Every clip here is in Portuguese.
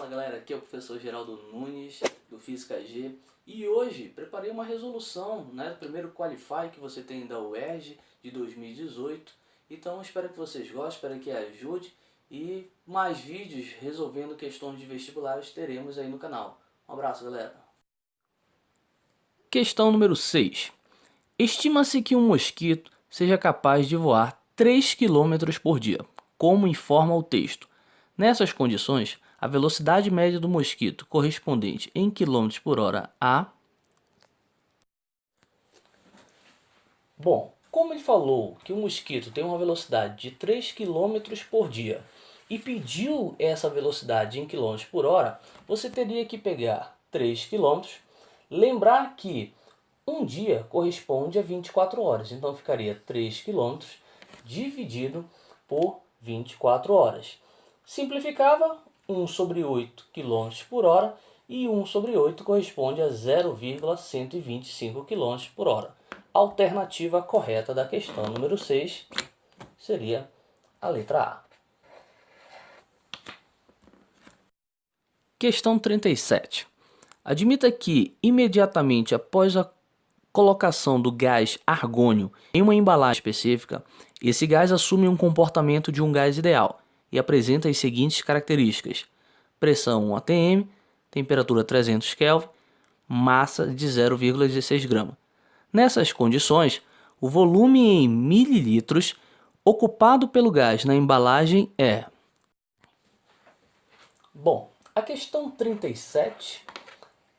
Fala galera, aqui é o professor Geraldo Nunes do Física G e hoje preparei uma resolução, do primeiro Qualify que você tem da UERJ de 2018. Então espero que vocês gostem, espero que ajude e mais vídeos resolvendo questões de vestibulares teremos aí no canal. Um abraço galera. Questão número 6. Estima-se que um mosquito seja capaz de voar 3 km por dia, como informa o texto. Nessas condições, a velocidade média do mosquito correspondente em km por hora a... Bom, como ele falou que o mosquito tem uma velocidade de 3 km por dia e pediu essa velocidade em km por hora, você teria que pegar 3 km, lembrar que um dia corresponde a 24 horas, então ficaria 3 km dividido por 24 horas. Simplificava, 1 sobre 8 km por hora e 1 sobre 8 corresponde a 0,125 km por hora. A alternativa correta da questão número 6 seria a letra A. Questão 37. Admita que, imediatamente após a colocação do gás argônio em uma embalagem específica, esse gás assume um comportamento de um gás ideal e apresenta as seguintes características: pressão 1 atm, temperatura 300 Kelvin, massa de 0,16 grama. Nessas condições, o volume em mililitros ocupado pelo gás na embalagem é... Bom, a questão 37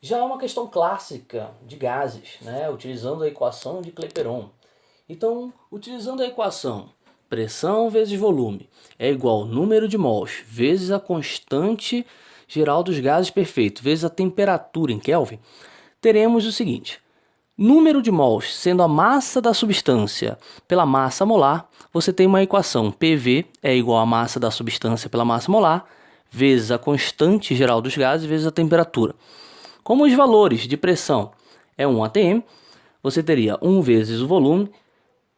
já é uma questão clássica de gases, utilizando a equação de Clapeyron. Então, utilizando a equação pressão vezes volume é igual ao número de mols vezes a constante geral dos gases perfeito vezes a temperatura em Kelvin, teremos o seguinte: número de mols sendo a massa da substância pela massa molar, você tem uma equação PV é igual à massa da substância pela massa molar vezes a constante geral dos gases vezes a temperatura. Como os valores de pressão é 1 atm, você teria 1 vezes o volume,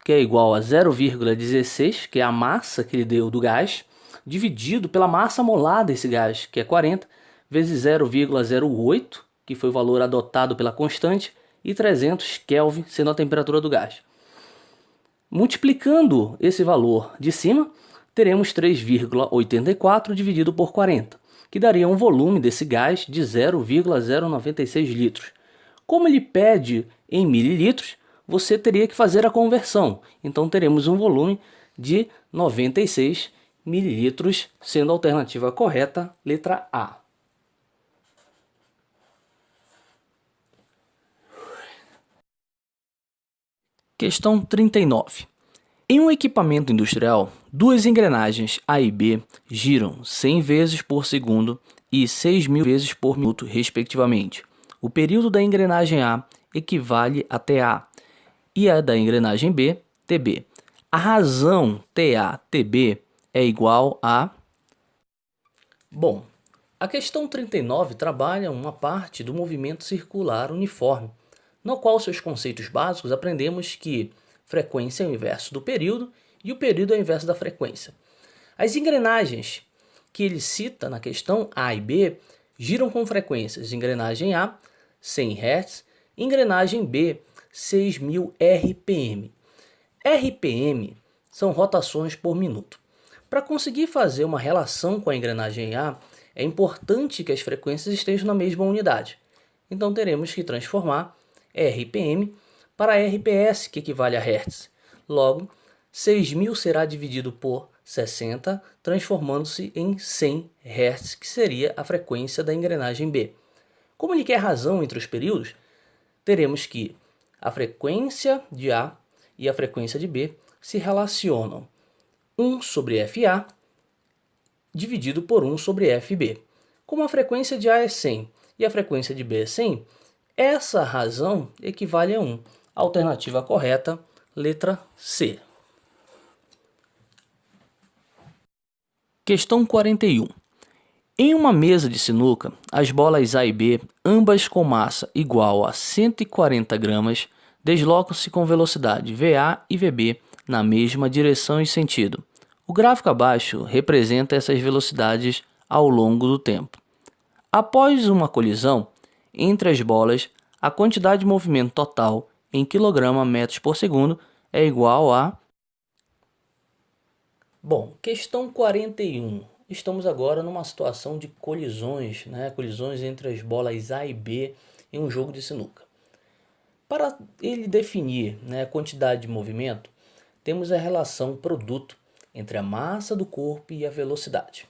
que é igual a 0,16, que é a massa que ele deu do gás, dividido pela massa molar desse gás, que é 40, vezes 0,08, que foi o valor adotado pela constante, e 300 Kelvin, sendo a temperatura do gás. Multiplicando esse valor de cima, teremos 3,84 dividido por 40, que daria um volume desse gás de 0,096 litros. Como ele pede em mililitros, você teria que fazer a conversão. Então teremos um volume de 96 mililitros, sendo a alternativa correta, letra A. Questão 39. Em um equipamento industrial, duas engrenagens A e B giram 100 vezes por segundo e 6.000 vezes por minuto, respectivamente. O período da engrenagem A equivale a TA e a da engrenagem B, TB. A razão TA-TB é igual a... Bom, a questão 39 trabalha uma parte do movimento circular uniforme, no qual seus conceitos básicos aprendemos que frequência é o inverso do período e o período é o inverso da frequência. As engrenagens que ele cita na questão A e B giram com frequências: engrenagem A, 100 Hz, engrenagem B, 6.000 RPM. RPM são rotações por minuto. Para conseguir fazer uma relação com a engrenagem A, é importante que as frequências estejam na mesma unidade. Então teremos que transformar RPM para RPS, que equivale a Hz. Logo, 6.000 será dividido por 60, transformando-se em 100 Hz, que seria a frequência da engrenagem B. Como ele quer razão entre os períodos, teremos que a frequência de A e a frequência de B se relacionam 1 sobre FA dividido por 1 sobre FB. Como a frequência de A é 100 e a frequência de B é 100, essa razão equivale a 1. Alternativa correta, letra C. Questão 41. Em uma mesa de sinuca, as bolas A e B, ambas com massa igual a 140 gramas, deslocam-se com velocidade VA e VB na mesma direção e sentido. O gráfico abaixo representa essas velocidades ao longo do tempo. Após uma colisão entre as bolas, a quantidade de movimento total em kg/metros por segundo é igual a... Bom, questão 41. Estamos agora numa situação de colisões, colisões entre as bolas A e B em um jogo de sinuca. Para ele definir, a quantidade de movimento, temos a relação produto entre a massa do corpo e a velocidade.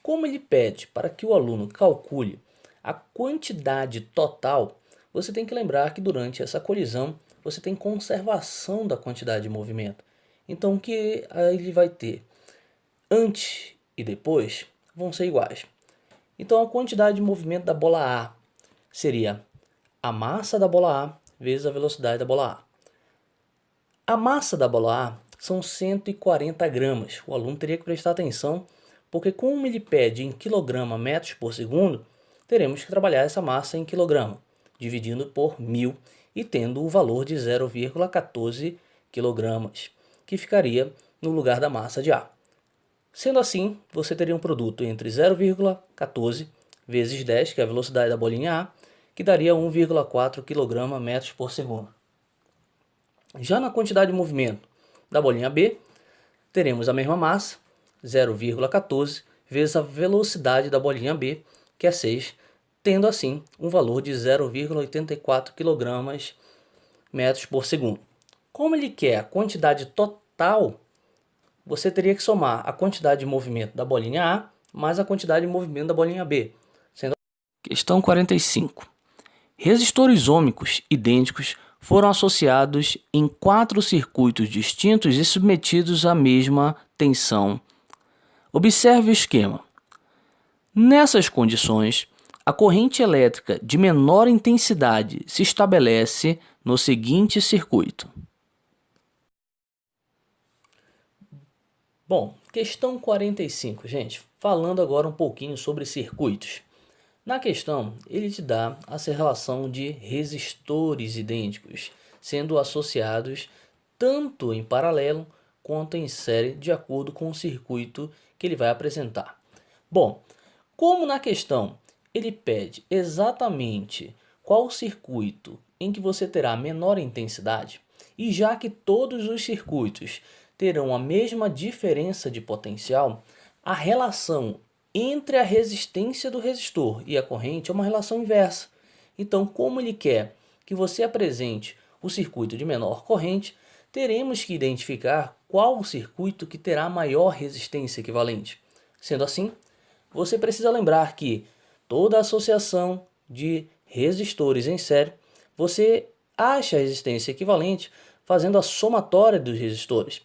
Como ele pede para que o aluno calcule a quantidade total, você tem que lembrar que durante essa colisão você tem conservação da quantidade de movimento. Então o que ele vai ter antes e depois vão ser iguais. Então a quantidade de movimento da bola A seria a massa da bola A vezes a velocidade da bola A. A massa da bola A são 140 gramas. O aluno teria que prestar atenção, porque como ele pede em kg/metros por segundo, teremos que trabalhar essa massa em quilograma, dividindo por 1000 e tendo o valor de 0,14 kg, que ficaria no lugar da massa de A. Sendo assim, você teria um produto entre 0,14 vezes 10, que é a velocidade da bolinha A, que daria 1,4 kg/metros por segundo. Já na quantidade de movimento da bolinha B, teremos a mesma massa, 0,14 vezes a velocidade da bolinha B, que é 6, tendo assim um valor de 0,84 kg/metros por segundo. Como ele quer a quantidade total, você teria que somar a quantidade de movimento da bolinha A mais a quantidade de movimento da bolinha B. Questão 45. Resistores ômicos idênticos foram associados em 4 circuitos distintos e submetidos à mesma tensão. Observe o esquema. Nessas condições, a corrente elétrica de menor intensidade se estabelece no seguinte circuito. Bom, questão 45, gente. Falando agora um pouquinho sobre circuitos. Na questão, ele te dá essa relação de resistores idênticos, sendo associados tanto em paralelo quanto em série, de acordo com o circuito que ele vai apresentar. Bom, como na questão ele pede exatamente qual circuito em que você terá menor intensidade, e já que todos os circuitos terão a mesma diferença de potencial, a relação entre a resistência do resistor e a corrente é uma relação inversa. Então, como ele quer que você apresente o circuito de menor corrente, teremos que identificar qual o circuito que terá maior resistência equivalente. Sendo assim, você precisa lembrar que toda associação de resistores em série, você acha a resistência equivalente fazendo a somatória dos resistores.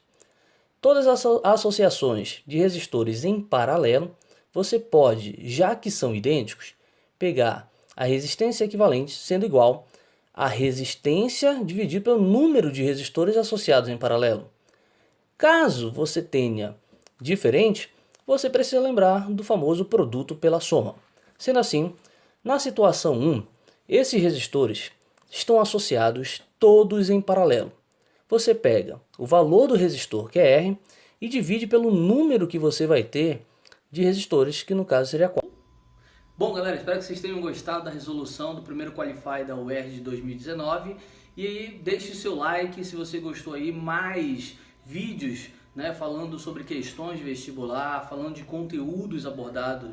Todas as associações de resistores em paralelo, você pode, já que são idênticos, pegar a resistência equivalente sendo igual a resistência dividido pelo número de resistores associados em paralelo. Caso você tenha diferente, você precisa lembrar do famoso produto pela soma. Sendo assim, na situação 1, esses resistores estão associados todos em paralelo. Você pega o valor do resistor, que é R, e divide pelo número que você vai ter de resistores, que no caso seria 4. Bom, galera, espero que vocês tenham gostado da resolução do primeiro Qualify da UERJ de 2019. E aí, deixe o seu like se você gostou aí, mais vídeos, falando sobre questões de vestibular, falando de conteúdos abordados,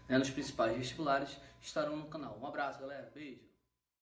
nos principais vestibulares, estarão no canal. Um abraço, galera. Beijo.